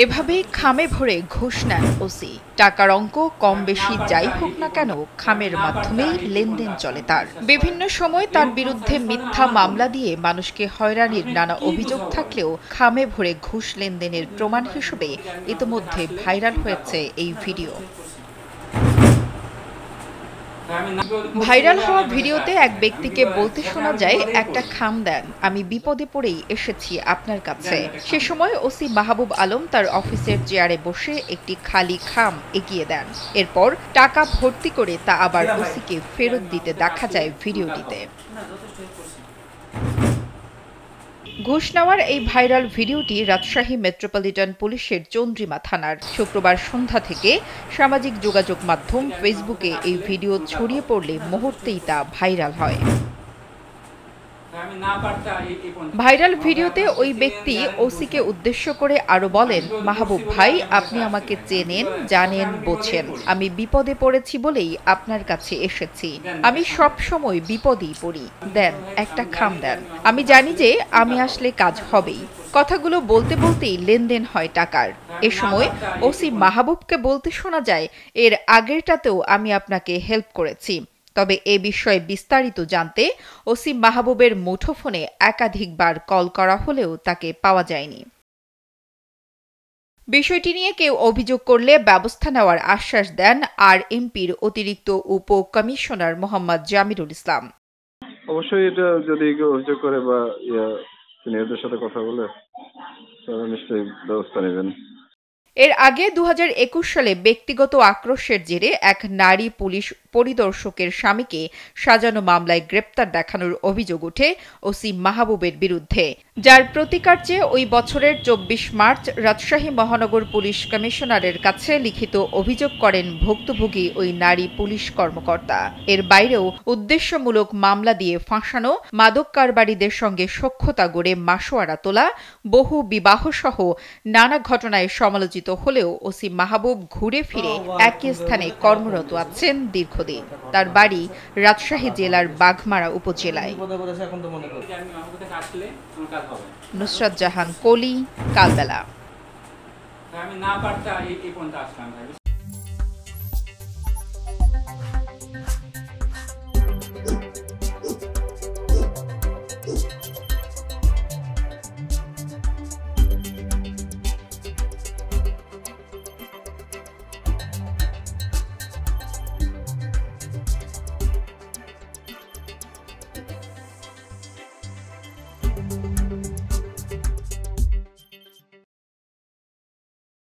এভাবেই খামে ভরে ঘুষ নেন ওসি। টাকার অঙ্ক কম বেশি যাই হোক না কেন, খামের মাধ্যমেই লেনদেন চলে তার। বিভিন্ন সময় তার বিরুদ্ধে মিথ্যা মামলা দিয়ে মানুষকে হয়রানির নানা অভিযোগ থাকলেও খামে ভরে ঘুষ লেনদেনের প্রমাণ হিসেবে ইতোমধ্যে ভাইরাল হয়েছে এই ভিডিও। ভাইরাল হওয়া ভিডিওতে এক ব্যক্তিকে বলতে শোনা যায়, একটা খাম দেন, আমি বিপদে পড়েই এসেছি আপনার কাছে। সে সময় ওসি মাহবুব আলম তার অফিসের চেয়ারে বসে একটি খালি খাম এগিয়ে দেন। এরপর টাকা ভর্তি করে তা আবার ওসিকে ফেরত দিতে দেখা যায় ভিডিওটিতে। ঘুষ নেওয়ার এই ভাইরাল ভিডিওটি রাজশাহী মেট্রোপলিটন পুলিশের চন্দ্রিমা থানার। শুক্রবার সন্ধ্যা থেকে সামাজিক যোগাযোগ মাধ্যম ফেসবুকে এই ভিডিও ছড়িয়ে পড়লে মুহূর্তেই তা ভাইরাল হয়। ভাইরাল ভিডিওতে ওই ব্যক্তি ওসিকে উদ্দেশ্য করে আরো বলেন, মাহবুব ভাই, আপনি আমাকে চেনেন, জানেন, বোঝেন। আমি বিপদে পড়েছি বলেই আপনার কাছে এসেছি। আমি সব সময় বিপদেই পড়ি। দেন, একটা খাম দেন। আমি জানি যে আমি আসলে কাজ হবেই। কথাগুলো বলতে বলতেই লেনদেন হয় টাকার। এ সময় ওসি মাহবুবকে বলতে শোনা যায়, এর আগেরটাতেও আমি আপনাকে হেল্প করেছি। তবে এ বিষয়ে বিস্তারিত জানতে ওসি মাহবুবের মুঠোফোনে একাধিকবার কল করা হলেও তাকে পাওয়া যায়নি। বিষয়টি নিয়ে কেউ অভিযোগ করলে ব্যবস্থা নেওয়ার আশ্বাস দেন আরএমপির অতিরিক্ত উপ কমিশনার মোহাম্মদ জামিরুল ইসলাম। অবশ্যই এটা যদি কেউ অভিযোগ করে বা সিনিয়রদের সাথে কথা বলে তারা নিশ্চয়ই ব্যবস্থা নেবেন। এর আগে 2021 সালে ব্যক্তিগত আক্রোশের জেরে এক নারী পুলিশ পরিদর্শকের স্বামীকে সাজানো মামলায় গ্রেপ্তার দেখানোর অভিযোগ ওঠে ওসি মাহবুবের বিরুদ্ধে, যার প্রতিকার চেয়ে ওই বছরের 24 মার্চ রাজশাহী মহানগর পুলিশ কমিশনারের কাছে লিখিত অভিযোগ করেন ভুক্তভোগী ওই নারী পুলিশ কর্মকর্তা। এর বাইরেও উদ্দেশ্যমূলক মামলা দিয়ে ফাঁসানো, মাদক কারবারিদের সঙ্গে সখ্যতা গড়ে মাসোয়ারা তোলা, বহু বিবাহসহ নানা ঘটনায় সমালোচিত হলেও ওসি মাহবুব ঘুরে ফিরে একই স্থানে কর্মরত আছেন দীর্ঘদিন। তার বাড়ি রাজশাহী জেলার বাঘমারা উপজেলায়। নুসরাত জাহান কলি, কালবেলা।